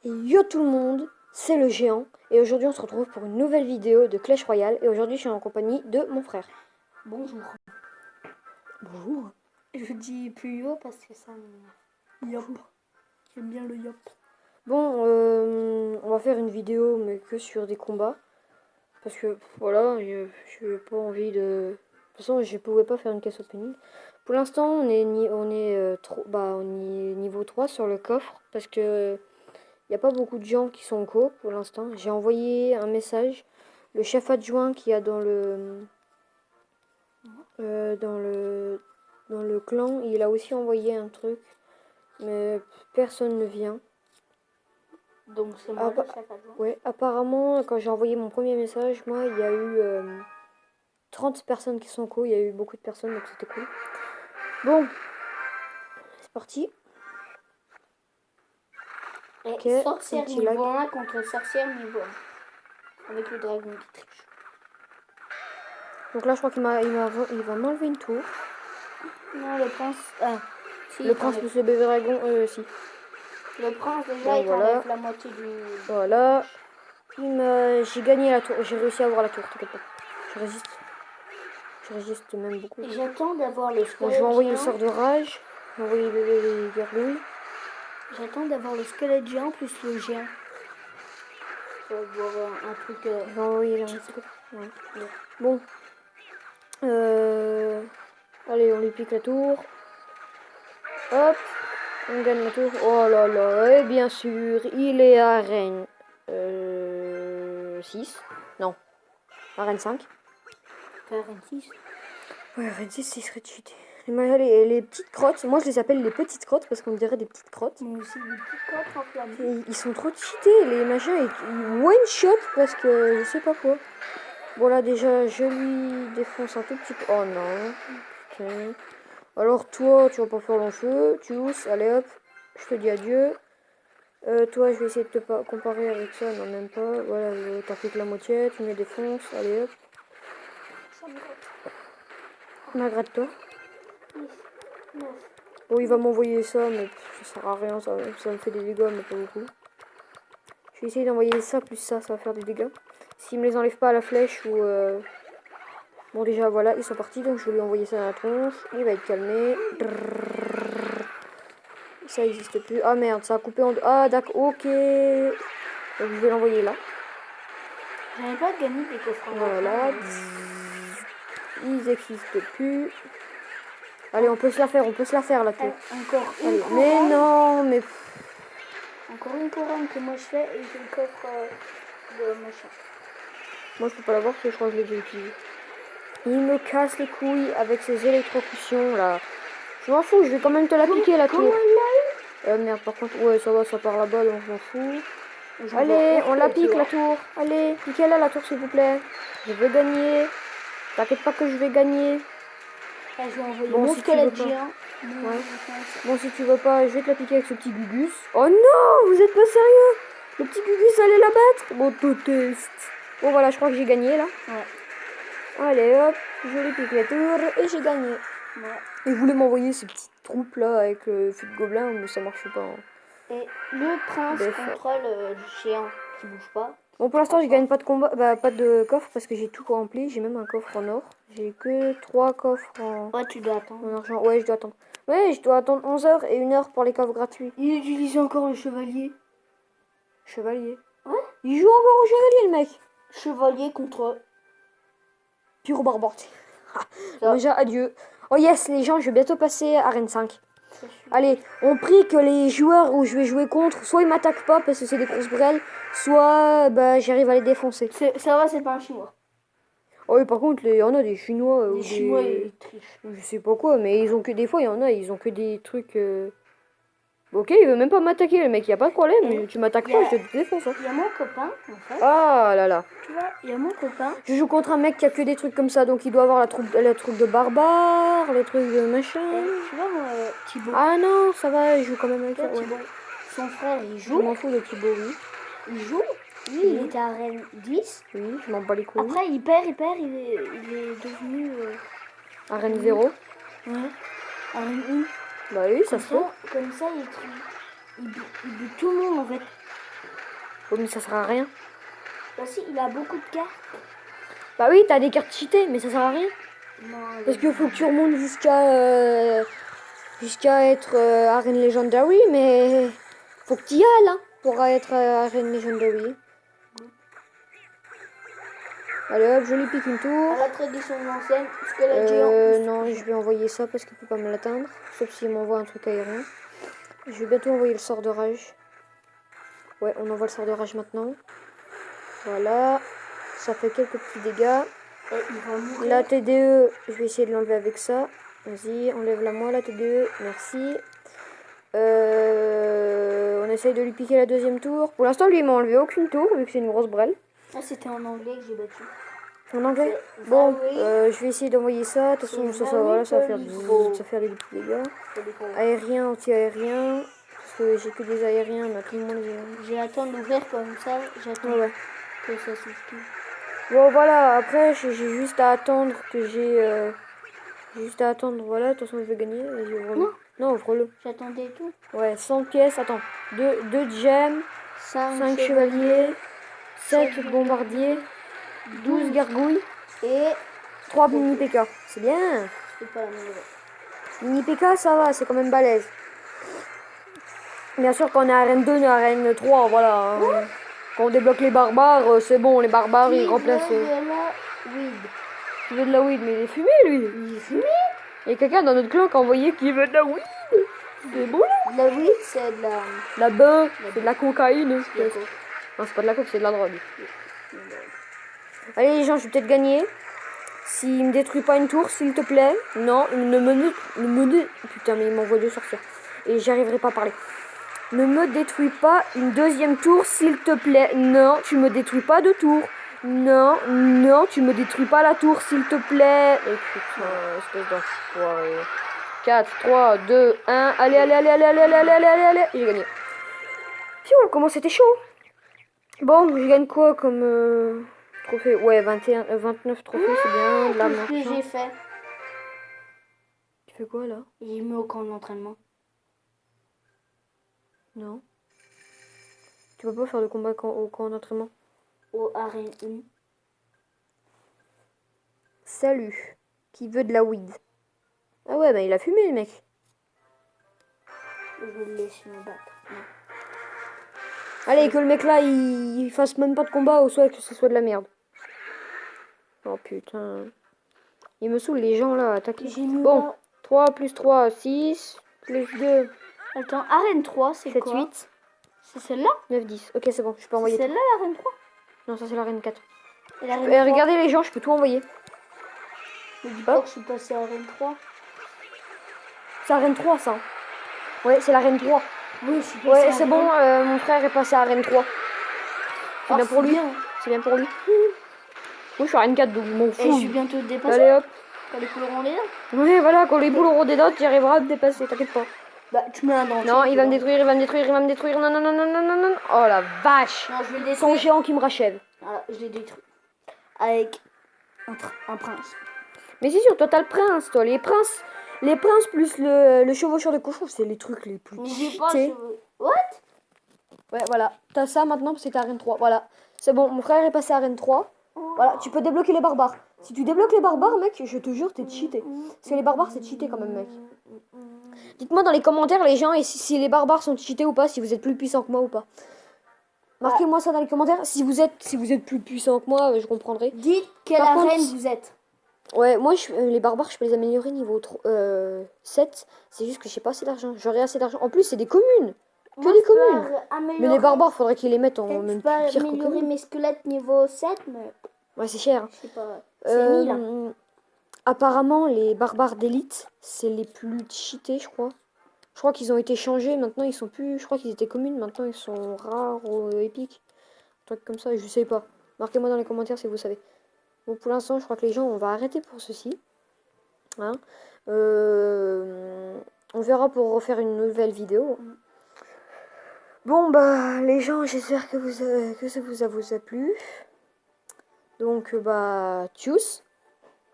Et yo tout le monde, c'est le géant et aujourd'hui on se retrouve pour une nouvelle vidéo de Clash Royale et aujourd'hui je suis en compagnie de mon frère. Bonjour. Bonjour. Je dis plus yo parce que ça me... Yop. J'aime bien le yop. Bon, on va faire une vidéo mais que sur des combats parce que voilà, je pas envie de... De toute façon je pouvais pas faire une caisse opening. Pour l'instant on est niveau 3 sur le coffre parce que il n'y a pas beaucoup de gens qui sont en co pour l'instant. J'ai envoyé un message. Le chef adjoint qui a dans le clan, il a aussi envoyé un truc. Mais personne ne vient. Donc c'est moi le chef adjoint. Ouais, apparemment, quand j'ai envoyé mon premier message, moi, il y a eu 30 personnes qui sont en co. Il y a eu beaucoup de personnes, donc c'était cool. Bon, c'est parti. Et Ok, sorcière un petit niveau like. 1 contre sorcière niveau 1. Avec le dragon qui triche. Donc là, je crois qu'il va m'enlever une tour. Non, le prince... Ah, si, Le prince plus le bébé dragon, si. Le prince déjà, Bon, il voilà. t'enlève la moitié du... Voilà. J'ai gagné la tour. J'ai réussi à avoir la tour, t'inquiète pas. Je résiste. Je résiste même beaucoup. Et j'attends d'avoir le Bon, squelette je vais envoyer le géant. sort de rage. Je vais envoyer les gargouilles. J'attends d'avoir le squelette géant plus le géant. Pour avoir un truc... Je vais envoyer la ouais. Bon. Allez, on lui pique la tour. Hop. On gagne la tour. Oh là là. Et bien sûr, il est à Rennes 6. Non. À Rennes 5. Faire un 6. Ouais, Rennes 6, il serait cheaté. Les petites crottes, moi je les appelle les petites crottes parce qu'on dirait des petites crottes. Moi aussi, des petites crottes enflammées. Ils sont trop cheatés, les machins, ils one-shot parce que je sais pas quoi. Bon là déjà, je lui défonce un tout petit peu. Oh non. Putain. Alors toi, tu vas pas faire long feu, tu ousses, allez hop, je te dis adieu. Toi, je vais essayer de te comparer avec ça, non même pas. Voilà, t'as plus que la moitié, tu me défonces, allez hop. Ça me gratte. Malgré-toi. 10, 9. Bon, il va m'envoyer ça, mais ça sert à rien, ça me fait des dégâts, mais pas beaucoup. Je vais essayer d'envoyer ça plus ça va faire des dégâts. S'il me les enlève pas à la flèche ou... Bon, déjà, voilà, ils sont partis, donc je vais lui envoyer ça à la tronche. Il va être calmé. Ça n'existe plus. Ah merde, ça a coupé en deux. Ah, d'accord, ok. Donc je vais l'envoyer là. J'avais pas gagné des coffres. Voilà. Ils n'existent plus. Allez, on peut se la faire, la tour. Encore une Allez, couronne. mais non, mais... Encore une couronne que moi je fais et j'ai le coffre de machin. Moi, je peux pas l'avoir parce que je crois que je l'ai déjà utilisé. Il me casse les couilles avec ses électrocutions, là. Je m'en fous, je vais quand même te la piquer, la tour. Merde, par contre, ouais, ça va, ça part là-bas, donc je m'en fous. Allez, on la pique, la tour. Allez, piquez-la, la tour, s'il vous plaît. Je veux gagner. T'inquiète pas que je vais gagner. Là, je vais envoyer Bon, mon si squelette tu veux pas. géant. Ouais. Bon, si tu veux pas, je vais te la piquer avec ce petit gugus. Oh non, vous êtes pas sérieux? Le petit gugus allait la battre? Bon, tout test. Bon, voilà, je crois que j'ai gagné, là. Ouais. Allez, hop, je lui pique la tour et j'ai gagné. Ouais. Il voulait m'envoyer ces petites troupes, là, avec le feu de gobelin, mais ça marche pas. Hein. Et le prince contrôle le géant qui bouge pas. Bon, pour l'instant, je gagne pas de combat, pas de coffre parce que j'ai tout rempli. J'ai même un coffre en or. J'ai que 3 coffres en... Ouais, tu dois attendre. En argent. Ouais, je dois attendre. Ouais, je dois attendre 11 heures et 1 heure pour les coffres gratuits. Il utilise encore le chevalier. Chevalier. Ouais. Il joue encore au chevalier, le mec. Chevalier contre... Pyro barbare. Déjà, adieu. Oh yes, les gens, je vais bientôt passer à Rennes 5. Allez, on prie que les joueurs où je vais jouer contre, soit ils m'attaquent pas parce que c'est des grosses brêles, soit bah, j'arrive à les défoncer. Ça va, c'est pas un chinois. Oh, et par contre, il y en a des chinois. Les chinois, ils trichent. Je sais pas quoi, mais ils ont que des fois, il y en a, ils ont que des trucs. Ok, il veut même pas m'attaquer, le mec, y a pas de problème. Mais tu m'attaques pas, je te défonce. Il y a mon copain, en fait. Ah là là. Tu vois, il y a mon copain. Je joue contre un mec qui a que des trucs comme ça, donc il doit avoir le truc de barbare, le truc de machin. Tu vois, Thibaut. Ah non, ça va, il joue quand même avec ça. Ouais. Son frère, il joue. Je m'en fous de Thibaut, oui. Il joue. Lui, il était à Rennes 10. Oui, je m'en bats les couilles. Après, il perd, il est devenu... À Rennes 0. Ouais. À Rennes 1. Bah oui, ça se fait. Comme ça, il bute tout le monde, en fait. Oh, mais ça sert à rien. Bah si, il a beaucoup de cartes. Bah oui, t'as des cartes cheatées, mais ça sert à rien. Non, Parce qu'il faut que tu remontes jusqu'à être Arène Legendary, mais faut que tu y ailles hein, pour être Arène Legendary. Allez hop, je lui pique une tour. à la tradition ancienne, squelette géant. Non, je vais envoyer ça parce qu'il peut pas me l'atteindre. Sauf s'il m'envoie un truc aérien. Je vais bientôt envoyer le sort de rage. Ouais, on envoie le sort de rage maintenant. Voilà. Ça fait quelques petits dégâts. Et il va mourir. La TDE, je vais essayer de l'enlever avec ça. Vas-y, enlève-la moi la TDE. Merci. On essaye de lui piquer la deuxième tour. Pour l'instant, lui, il m'a enlevé aucune tour, vu que c'est une grosse brêle. Ah, c'était en anglais que j'ai battu. En anglais. C'est Bon, very- je vais essayer d'envoyer ça. De toute façon, c'est voilà, ça va faire very gros. des petits dégâts. C'est des gros. Aérien, anti-aérien. Parce que j'ai que des aériens, mais tout le monde les... J'ai attendre d'ouvrir comme ça. J'attends Ouais, ouais. que ça s'ouvre tout. Bon, voilà. Après, j'ai juste à attendre que j'ai... juste à attendre. Voilà, de toute façon, je vais gagner. Vas-y, ouvre-le. Non. Non, ouvre-le. J'attendais tout. Ouais, 100 pièces. Attends. 2 gemmes, 5 chevaliers, 7 bombardiers, 12 gargouilles Et 3 mini PK. C'est bien. je peux pas la mettre. Mini PK, ça va, c'est quand même balèze. Bien sûr, quand on est à arène 2, on est à arène 3, voilà. Hein. Quand on débloque les barbares, c'est bon, les barbares, ils remplacent. de la weed. Il veut de la weed, mais il est fumé, lui. Il est fumé. Il y a quelqu'un dans notre clan qui a envoyé qui veut de la weed. C'est bon. De la weed, c'est de la... Là-bas, c'est de la cocaïne. de la coke. Non, c'est pas de la coke, c'est de la drogue. Allez, les gens, je vais peut-être gagner. S'il me détruit pas une tour, s'il te plaît. Non, putain, mais il m'envoie deux sorcières. Et j'y arriverai pas à parler. Ne me détruis pas une deuxième tour, s'il te plaît. Non, tu me détruis pas de tour. Non, non, tu me détruis pas la tour, s'il te plaît. Et putain, espèce d'enfoiré. 4, 3, 2, 1. Allez, allez, allez, allez, allez, allez, allez, allez, allez. J'ai gagné. Piou, comment c'était chaud. Bon, je gagne quoi comme trophée? Ouais, 29 trophées, c'est bien. De la Tout ce que marche. j'ai fait. Tu fais quoi là? J'ai mis au camp d'entraînement. Non. Tu vas pas faire de combat au camp d'entraînement? Au arène 1. Salut. Qui veut de la weed? Ah ouais, bah il a fumé le mec. Je vais le laisser me battre. Non. Allez, que le mec là, il fasse même pas de combat, ou soit que ce soit de la merde. Oh putain. Il me saoule les gens là, attaquer. J'ai mis Bon, là- 3 plus 3, 6. Plus 2, Attends, arène 3, c'est 7, quoi? 8. C'est celle-là? 9, 10. Ok, c'est bon, je peux C'est envoyer tout. celle-là l'arène 3? Non, ça c'est la reine 4. Et l'arène 3? Regardez les gens, je peux tout envoyer. Ne dis pas que je suis passé à arène 3. C'est la reine 3 ça. Ouais, c'est la reine 3. Oui, je suis passé Ouais, à c'est arène bon, mon frère est passé à Rennes 3. C'est bien pour lui. bien. C'est bien pour lui. Moi je suis à Rennes 4 donc je m'en Et je fous. suis bientôt dépassé. Allez hop. Quand les couleurs ont les dents. Ouais, voilà, quand les boules auront des dents, tu arriveras à te dépasser, t'inquiète pas. Bah, tu mets un dentier. Non, il va me détruire, il va me détruire, il va me détruire. Non, non, non, non, non, non, non. Oh la vache. Non, je vais le Son détruire. géant qui me rachève. Voilà, je l'ai détruit. Avec un prince. Mais c'est sûr, toi t'as le prince, toi. Les princes plus le chevaucheur de cochon, c'est les trucs les plus Mais j'ai pas de cheatés. cheveux. What? Ouais, voilà. T'as ça maintenant parce que t'es à Rennes 3. Voilà. C'est bon, mon frère est passé à Rennes 3. Voilà, tu peux débloquer les barbares. Si tu débloques les barbares, mec, je te jure, t'es cheaté. Parce que les barbares, c'est cheaté quand même, mec. Dites-moi dans les commentaires, les gens, et si les barbares sont cheatés ou pas, si vous êtes plus puissant que moi ou pas. Marquez-moi ça dans les commentaires. Si vous êtes plus puissant que moi, je comprendrai. Dites quelle Par contre, arène vous êtes. Ouais, moi, les barbares, je peux les améliorer niveau 7. C'est juste que j'ai pas assez d'argent. J'aurais assez d'argent. En plus, c'est des communes. Moi, des je peux communes. améliorer- Mais les barbares, faudrait qu'ils les mettent en Je même peux pire qu'aux améliorer communes. mes squelettes niveau 7, mais Ouais, c'est cher. je sais pas. C'est 1000. Hein. Apparemment, les barbares d'élite, c'est les plus cheatés, je crois. Je crois qu'ils ont été changés. Maintenant, ils sont plus. Je crois qu'ils étaient communes. Maintenant, ils sont rares ou épiques. Un truc comme ça. Je sais pas. Marquez-moi dans les commentaires si vous savez. Bon, pour l'instant, je crois que les gens, on va arrêter pour ceci. Hein. On verra pour refaire une nouvelle vidéo. Bon, bah, les gens, j'espère que ça vous a plu. Donc, bah, tchuss.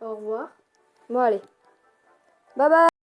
Au revoir. Bon, allez. Bye bye.